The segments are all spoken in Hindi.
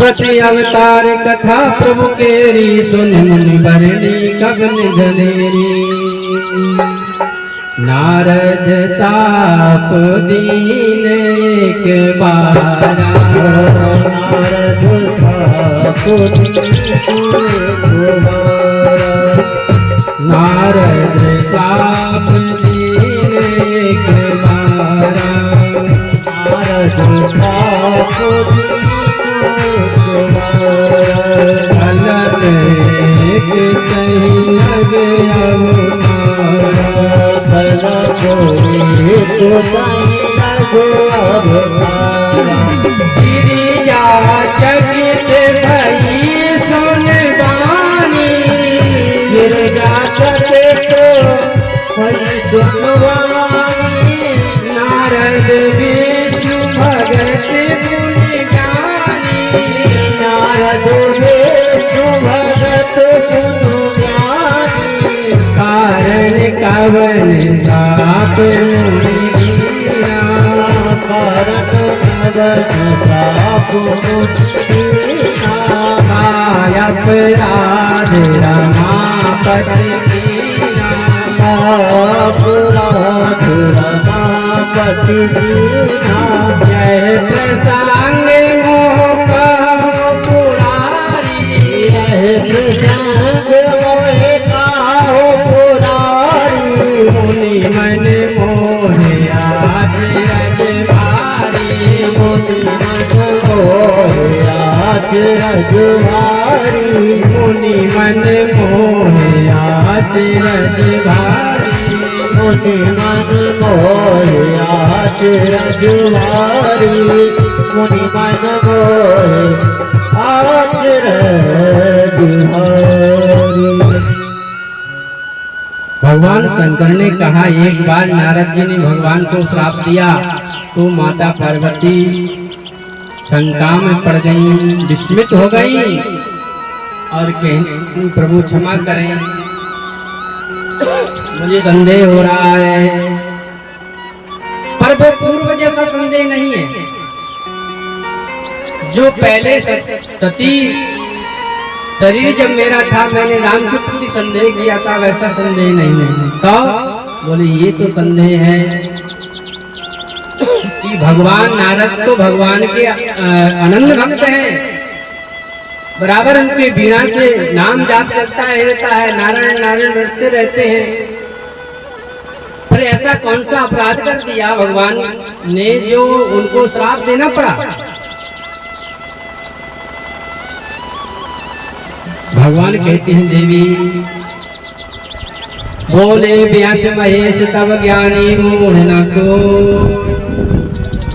प्रति अवतार कथा प्रभु केरी, सुन मुनि बरनी कवन घनेरी। नारद साप दीन एक बारा, नारद साप दीन एक बारा, नारद साप दीन एक बारा, नारद साप दीन एक बारा। अलग एक कहीं लग अवतारा, गिरिजा चकित भई सुन वाणी, गिरिजा चकित भई सुन वाणी। नारद विष्णु भगत गुण गानी, नारद विष्णु भगत गुण गानी। कारण कवन साप मुनि गिरा, कारण कवन साप मुनि गिरा। अपराध रमापति दीना, अपराध रमापति दीना। जय प्रसंग मोह कहो पुरारी, जय प्रसंग मोह कहो पुरारी। मुनि मन मोहे आज रजभारी, मुनि मन मोहे आज रजभारी। मुनि मन मोहे आज रजभारी, मुनि मन मोहे आज रजभारी। मुनि मन मोहे आज रजभारी। भगवान शंकर ने कहा, एक बार नारद जी ने भगवान को श्राप दिया तो माता पार्वती शंका में पड़ गई, विस्मित हो गई और कहीं प्रभु क्षमा करें, मुझे संदेह हो रहा है। पर वो पूर्व जैसा संदेह नहीं है। जो पहले सती शरीर जब मेरा था, मैंने राम के प्रति संदेह किया था, वैसा संदेह नहीं है। तो बोले ये तो संदेह है कि भगवान नारद तो भगवान के अनन्य भक्त हैं, बराबर उनके बीना से नाम जाप करता रहता है, नारायण नारायण रटते रहते हैं। पर ऐसा कौन सा अपराध कर दिया भगवान ने जो उनको श्राप देना पड़ा? भगवान कहते हैं, देवी बोले व्यास महेश तब ज्ञानी मूढ़ न को।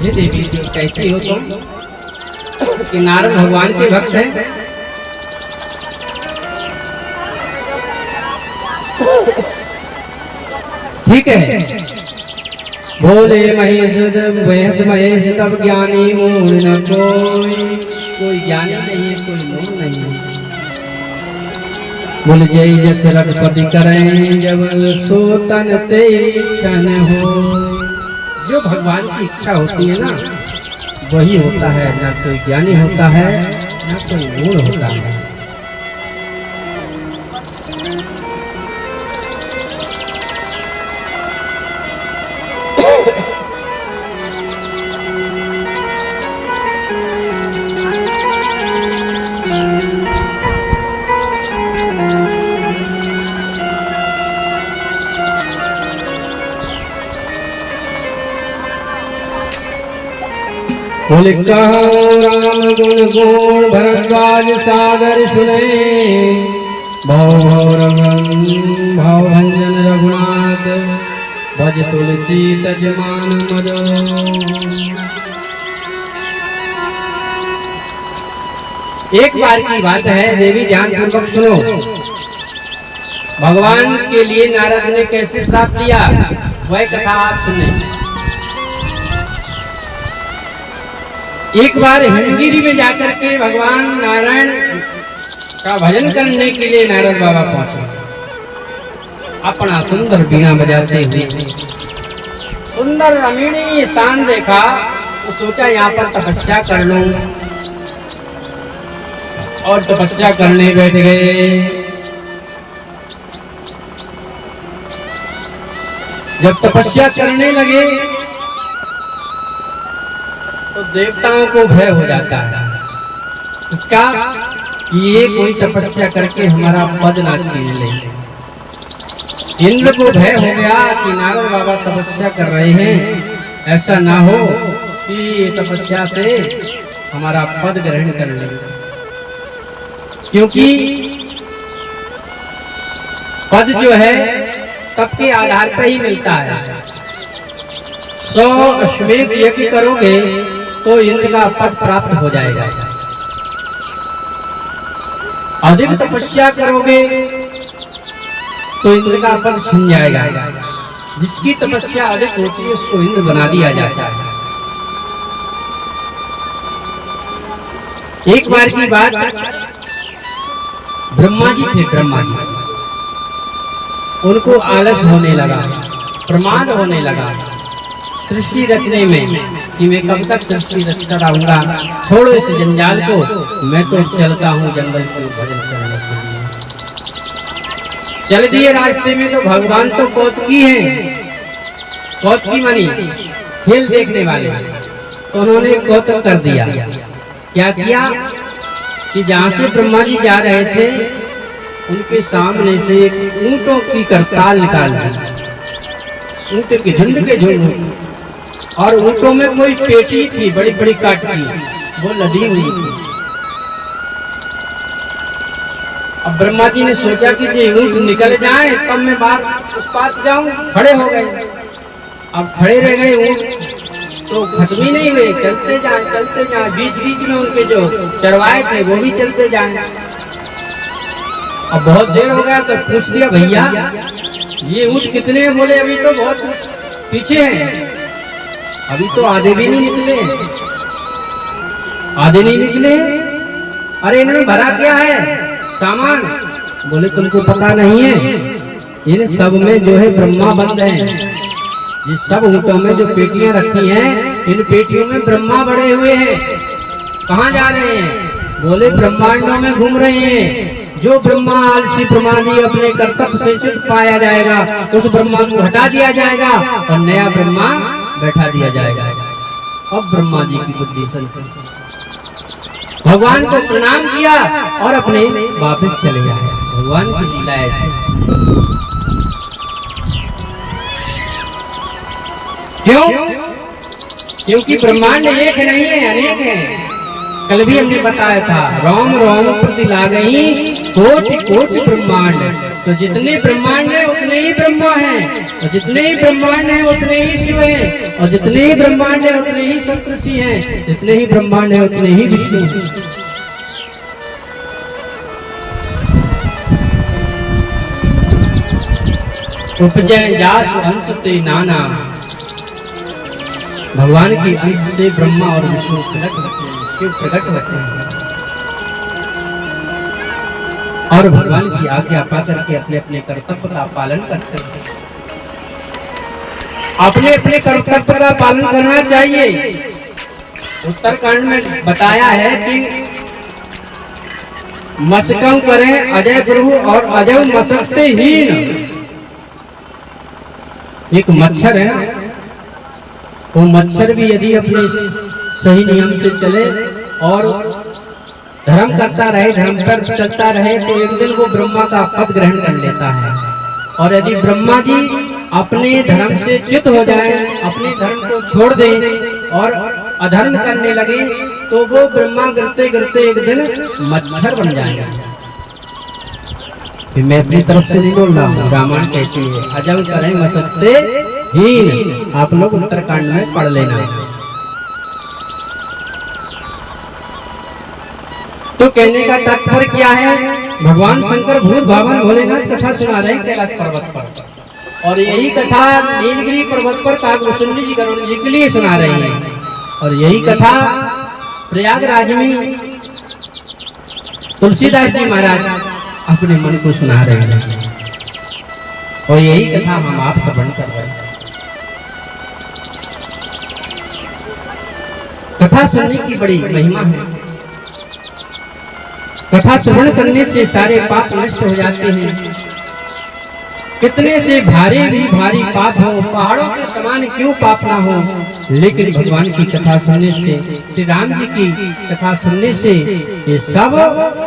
ये देवी जी कहती हो तुम कि नारद भगवान के भक्त हैं? ठीक है। बोले महेश महेश तब ज्ञानी मूढ़ न कोई ज्ञानी नहीं है, कोई मूढ़ नहीं है। बोले जय जस रघुपति करें जब सो तन ते क्षण हो। जो भगवान की इच्छा होती है ना वही होता है, ना कोई ज्ञानी होता है ना कोई मूढ़ होता है। बोले कहो राम गुण गुण भरद्वाज सागर सुने, भव भंजन रघुनाथ भज तुलसी तजमान मदो। एक बार की बात है, देवी ध्यान पूर्वक सुनो। भगवान के लिए नारद ने कैसे श्राप दिया वह कथा आप सुने। एक बार हिमगिरी में जाकर के भगवान नारायण का भजन करने के लिए नारद बाबा पहुंचे। अपना सुंदर बीना बजाते हुए सुंदर रमणीय स्थान देखा तो सोचा यहाँ पर तपस्या कर लूं। और तपस्या करने बैठ गए। जब तपस्या करने लगे तो देवताओं को भय हो जाता है इसका कि ये कोई तपस्या करके हमारा पद ना छीन ले। इंद्र को भय हो गया कि नारद बाबा तपस्या कर रहे हैं, ऐसा ना हो कि ये तपस्या से हमारा पद ग्रहण कर ले, क्योंकि पद जो है तप के आधार पर ही मिलता है। 100 अश्वमेध यज्ञ करोगे तो इंद्र का पद प्राप्त हो जाएगा। अधिक तपस्या करोगे तो इंद्र का पद छिन जाएगा। जिसकी तपस्या अधिक होती है उसको इंद्र बना दिया जाता है। एक बार की बात, ब्रह्मा जी थे। ब्रह्मा जी उनको आलस होने लगा, प्रमाद होने लगा सृष्टि रचने में कि मैं कब तक सृष्टि रचता रहूंगा, छोड़ो इस जंजाल को, मैं तो चलता हूँ जंगल को भजन करने के लिए। चल दिए रास्ते में तो भगवान तो कौतुकी हैं, कौतुकी मानी खेल देखने वाले, तो उन्होंने कौतुक कर दिया। क्या किया कि जहाँ से ब्रह्मा जी जा रहे थे उनके सामने से ऊंटों की करताल निकाल दी, ऊंटों के झुंड के झुंड, और ऊंटों में कोई पेटी थी बड़ी बड़ी काट की, वो लदी हुई थी। अब ब्रह्मा जी ने सोचा कि ये ऊंट निकल जाए तब मैं बाहर उस पार जाऊं। खड़े हो गए। अब खड़े रह गए ऊंट तो खत्म ही नहीं हुए, चलते जाए बीच बीच में उनके जो चरवाए थे वो भी चलते जाए। अब बहुत देर हो गया तो पूछ लिया, भैया ये ऊंट कितने हैं? बोले अभी तो बहुत पीछे हैं, अभी तो आधे भी नहीं निकले। आधे नहीं निकले? अरे इन्होंने भरा क्या है सामान? बोले तुमको पता नहीं है, इन सब में जो है ब्रह्मा बंद है। ये सब ऊंटों में जो पेटियां रखी हैं, इन पेटियों में ब्रह्मा बड़े हुए हैं। कहाँ जा रहे हैं? बोले ब्रह्मांडों में घूम रहे हैं। जो ब्रह्मा आलसी प्रमादी अपने कर्तव्य से च्युत पाया जाएगा उस ब्रह्मा को हटा दिया जाएगा और नया ब्रह्मा बैठा दिया जाएगा। अब ब्रह्मा जी की बुद्धि चलती, भगवान को प्रणाम किया और अपने वापस चले गए। भगवान की लीला ऐसी। क्यों? क्योंकि ब्रह्मांड एक नहीं है, अनेक है। कल भी हमने बताया था, रोम रोम प्रति लागहि कोटि कोटि ब्रह्मांड। तो जितने ब्रह्मांड है उतने ही ब्रह्मा हैं, और जितने ही ब्रह्मांड है उतने ही शिव हैं, और जितने ही ब्रह्मांड है उतने ही सप्तऋषि हैं, जितने ही ब्रह्मांड है उतने ही विष्णु हैं। उपजय जास अंश ते नाना। भगवान की अंश से ब्रह्मा और विष्णु प्रकट होते हैं, शिव प्रकट होते हैं, और भगवान की आज्ञा पा करके अपने अपने कर्तव्य का पालन करते हैं। अपने अपने कर्तव्य का पालन करना चाहिए। उत्तरकांड में बताया है कि मशकम करें अजय प्रभु और अजय मशकते हीन। एक मच्छर है ना, वो मच्छर भी यदि अपने सही नियम से चले और धर्म करता रहे, धर्म पर चलता रहे, तो एक दिन वो ब्रह्मा का पद ग्रहण कर लेता है। और यदि ब्रह्मा जी अपने धर्म से च्युत हो जाए, अपने धर्म को छोड़ दे और अधर्म करने लगे, तो वो ब्रह्मा गिरते गिरते एक दिन मच्छर बन जाएगा। मैं अपनी तरफ से नहीं बोल रहा हूँ, रामायण कहती है अजम करें मशकते हीन। आप लोग उत्तरकांड में पढ़ लेना। तो कहने का तात्पर्य क्या है? भगवान शंकर भूत भावन भोलेनाथ कथा सुना रहे हैं कैलाश पर्वत पर, और यही कथा नीलगिरी पर्वत पर काकभूषुंडी जी गरुड़ जी के लिए सुना रहे हैं। और यही कथा प्रयागराज में तुलसीदास जी महाराज अपने मन को सुना रहे हैं, और यही कथा हम आप श्रवण कर रहे हैं। कथा सुनने की बड़ी महिमा है। कथा श्रवण करने से सारे पाप नष्ट हो जाते हैं। कितने से भारी भी भारी पाप हो, पहाड़ों के समान क्यों पाप ना हो, लेकिन भगवान की कथा सुनने से, श्री राम जी की कथा सुनने से ये सब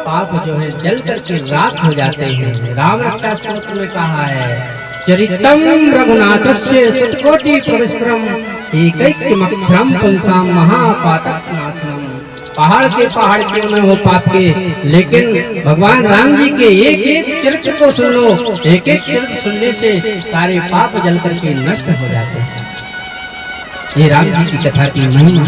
पाप जो है जल करके राख हो जाते हैं। राम रक्षा स्तोत्र में कहा है, चरितम रघुनाथस्य शतकोटि प्रविष्टम एकैकमक्षरम पुंसाम महापातक नाशनम। पहाड़ क्यों न हो पाप के, लेकिन भगवान राम जी के एक एक चरित्र को सुन लो, एक एक चरित्र सुनने से सारे पाप जल करके नष्ट हो जाते हैं। ये राम जी की कथा की महिमा।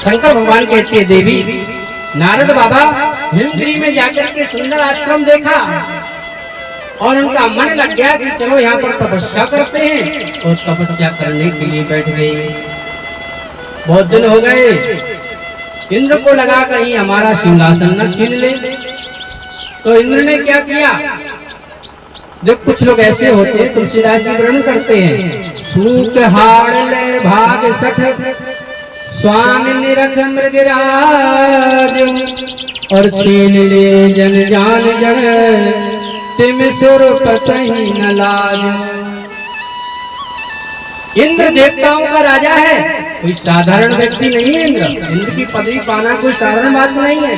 शंकर भगवान कहते हैं, देवी नारद बाबा हिमगिरी में जाकर के सुंदर आश्रम देखा और उनका मन लग गया कि चलो यहाँ पर तपस्या करते हैं, और तपस्या करने के लिए बैठ गए। बहुत दिन हो गए, इंद्र को लगा कहीं हमारा सिंहासन न छीन ले, तो इंद्र ने क्या किया, जब कुछ लोग ऐसे होते हैं तुलसीदास जी वर्णन करते हैं, सूख हाड़ ले भाग सठ स्वामी निरख मृगराज, और छीन ले जन जान जन तिम सुर कतई न लाज। इंद्र देवताओं का राजा है, कोई साधारण व्यक्ति नहीं है। इंद्र की पदवी पाना कोई साधारण बात नहीं है,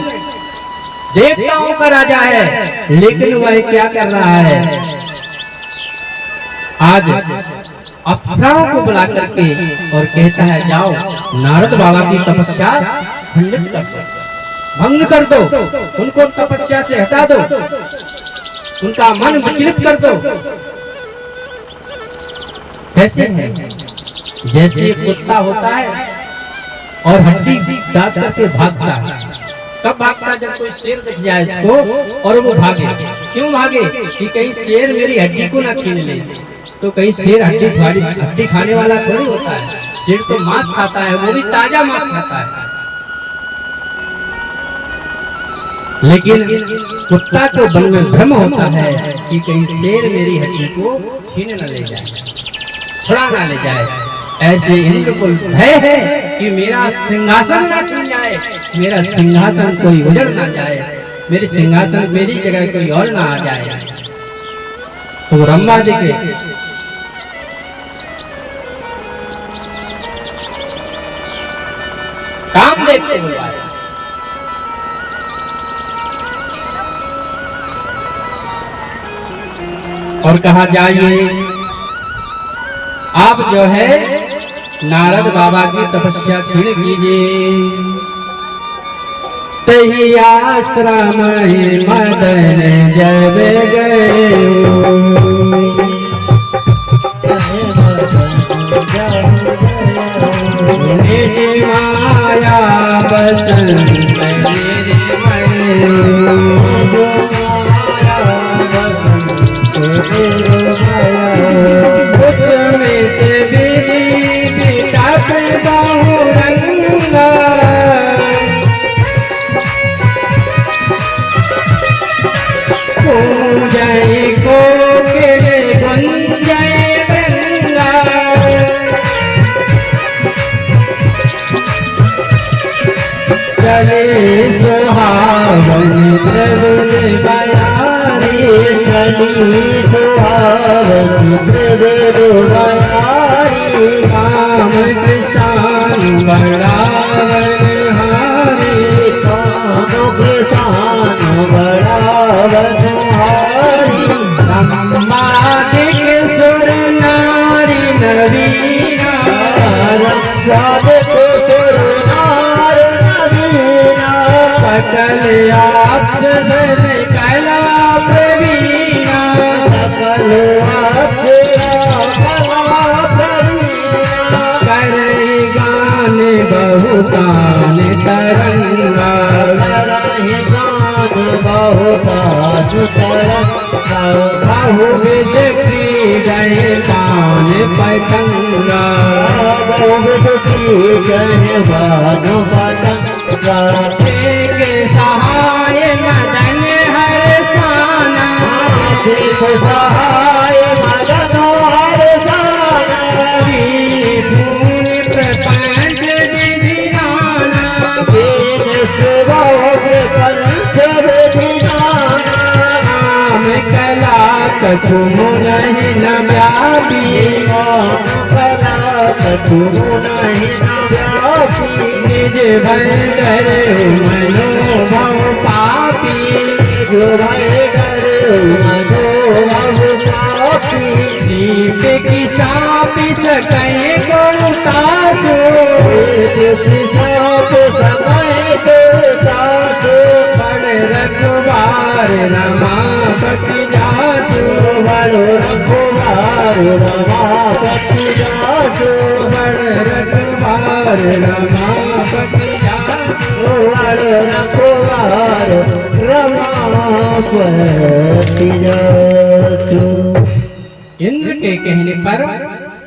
देवताओं का राजा है। लेकिन वह क्या कर रहा है, आज अप्सराओं को बुला करके और कहता है, जाओ नारद बाबा की तपस्या खंडित कर दो, भंग कर दो, उनको तपस्या से हटा दो, उनका मन विचलित कर दो। कैसे है, जैसे एक कुत्ता होता है और हड्डी दांत करके भागता है। कब भागता है, जब कोई शेर दिख जाए इसको और वो भागे। क्यों भागे, कि कहीं शेर मेरी हड्डी को ना छीन ले। तो कहीं शेर हड्डी खाने वाला थोड़ी होता है, शेर तो मांस खाता है, वो भी ताजा मांस खाता है। लेकिन कुत्ता को मन में भ्रम होता है कि कहीं शेर मेरी हड्डी को छीन न ले जाए, छुड़ा ना ले जाए। ऐसे इंद्र को भय है कि मेरा सिंहासन ना छीन जाए, मेरा सिंहासन कोई उजड़ ना जाए, मेरे सिंहासन मेरी जगह कोई और ना आ जाए। तो ब्रह्मा जी के काम देखते हुए और कहा, जाइए आप जो है नारद बाबा की तपस्या क्षीण कीजिए। तही आश्रम मदन जब गए, माया बसंत सुहावन प्रभु बयारी, चली सुहावन प्रभु बयारी, काम किसान बड़ावन हारी, काम किसान बड़ावन हारी। संवादिक सुर नारी नवीना, संवादिक सुर सकल अक्षर कला प्रवीणा, सकल अक्षर कला प्रवीणा, करे गान बहुतान तरंगा, करे गान बहुतान तरंगा, बहुविध क्रीडय पान पतंगा, बहुविध क्रीडय पान पतंगा, सहाय मदन हरसाना, सहाय मदन हरसाना, वीर भूमि प्रपंच कछु नहीं न व्यापी, कछु नहीं न व्यापी, निज भय करे मनोभव पापी, निज भय करे मनोभव पापी, सीप की सापी सकै को तासो, साप समय को तासो, बड़ रखवार रमापति जासो, बड़ रखवार रमापति जासो, बड़ रखवार रमापति जासो, बड़ रखवार रमापति जासो। इंद्र के कहने पर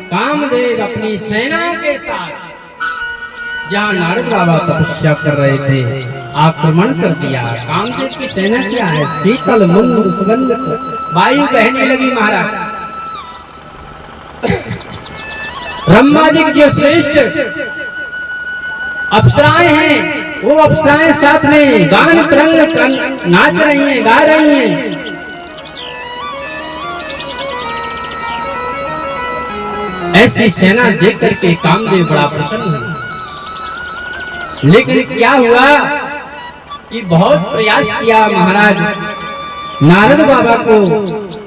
कामदेव अपनी सेना के साथ जहाँ नारद बाबा तपस्या कर रहे थे आक्रमण कर दिया। कामदेव की सेना क्या है? शीतल मंद सुगंध वायु बहने लगी महाराज। ब्रह्मा जी की जो श्रेष्ठ अप्सराएं हैं वो अप्सराएं साथ में गान तरंग नाच रही हैं, गा रही हैं। ऐसी सेना देख करके कामदेव बड़ा प्रसन्न हुआ। लेकिन क्या हुआ कि बहुत प्रयास किया महाराज नारद बाबा को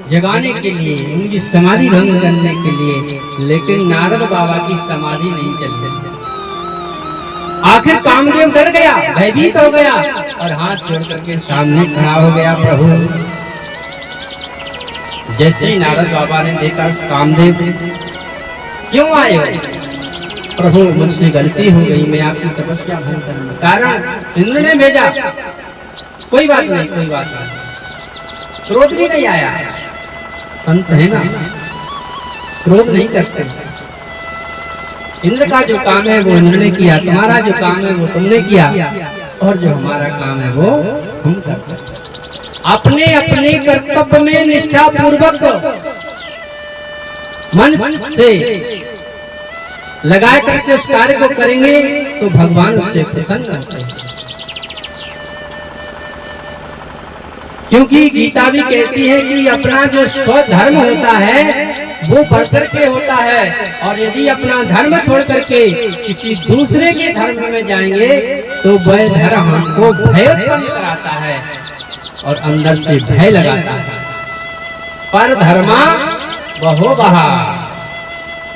जगाने के लिए, उनकी समाधि भंग करने के लिए, लेकिन नारद बाबा की समाधि नहीं चल रही। आखिर कामदेव डर गया, भयभीत हो गया और हाथ जोड़ करके सामने खड़ा हो गया। प्रभु जैसे ही नारद बाबा ने देखा कामदेव क्यों आए हो? प्रभु मुझसे गलती हो गई, मैं आपकी तपस्या भंग करूंगा। कारण इंद्र ने भेजा। कोई बात नहीं, कोई बात नहीं, क्रोध भी नहीं आया। संत है ना, क्रोध नहीं करते। इंद्र का जो काम है वो इंद्र ने किया, तुम्हारा जो काम है वो तुमने किया, और जो हमारा काम है वो हम करते हैं। अपने अपने कर्तव्य में निष्ठा पूर्वक मन से लगा करके उस कार्य को करेंगे तो भगवान उससे प्रसन्न होते हैं। क्योंकि गीता भी कहती है कि अपना जो स्वधर्म होता है वो बढ़ करके होता है, और यदि अपना धर्म छोड़ करके किसी दूसरे के धर्म में जाएंगे तो वह धर्म हमको भय उत्पन्न कराता है और अंदर से भय लगाता है। पर धर्मा वहो बहा,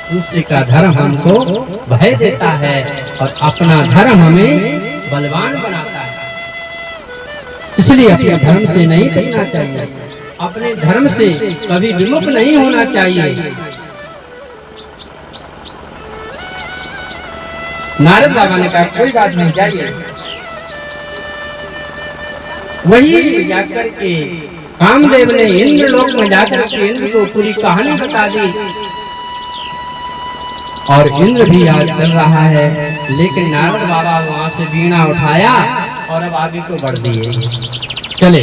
दूसरे का धर्म हमको भय देता है और अपना धर्म हमें बलवान बनाता है। इसलिए अपने धर्म से नहीं करना चाहिए, अपने धर्म से कभी विमुख नहीं होना चाहिए। नारद बाबा ने कहा कोई बात नहीं, जाइए। वही जाकर के कामदेव ने इंद्र लोक में जाकर के इंद्र को पूरी कहानी बता दी, और इंद्र भी याद कर रहा है। लेकिन नारद बाबा वहां से वीणा उठाया और अब आगे को बढ़ दिए। चले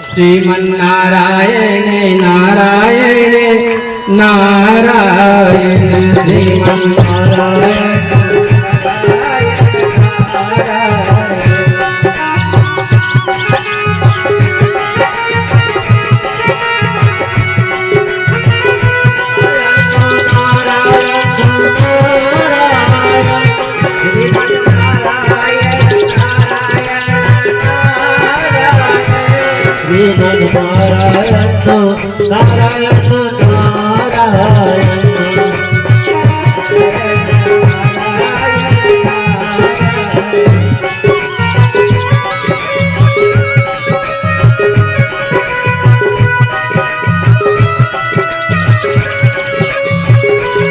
श्रीमन नारायण नारायण नारायण, श्रीमन नारायण नारायण नारायण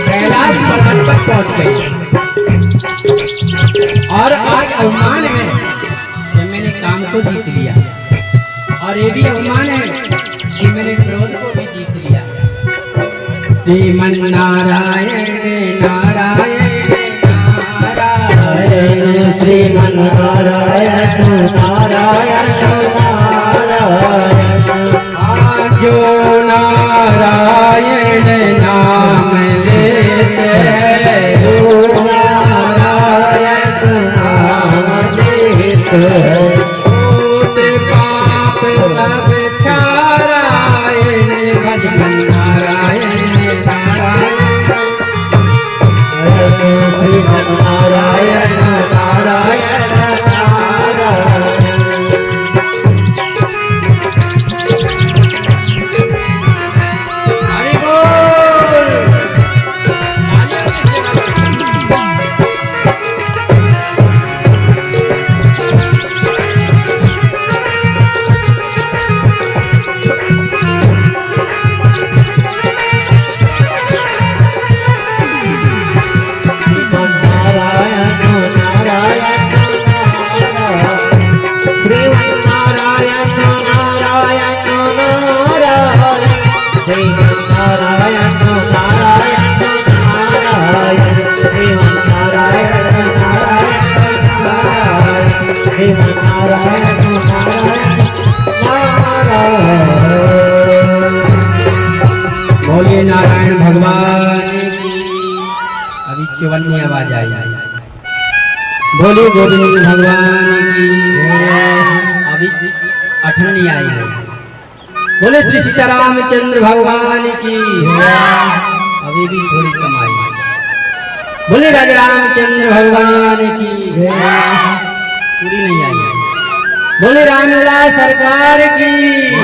कैलाश पर्वत पर पहुंच गए। और आज अभिमान है कि मैंने काम को जीत लिया, और ये भी अभिमान है कि मैंने क्रोध को भी जीत लिया। श्रीमन नारायण नारायण नारायण, श्रीमन नारायण नारायण नारायण, जो नारायण नाम लेते हैं, जो नारायण नाम लेते हैं, पाप सब छारायण भजन शिव नारायण नारायण नारायण। बोलिए नारायण भगवान की। अभी 54वीं आवाज आई। बोलिए गोविंद भगवान की। अभी 58वीं आई है। बोले श्री सीतारामचंद्र भगवान की। अभी भी थोड़ी कम आई। बोले राजा रामचंद्र भगवान की। पूरी नहीं आई। बोले रामलला सरकार की।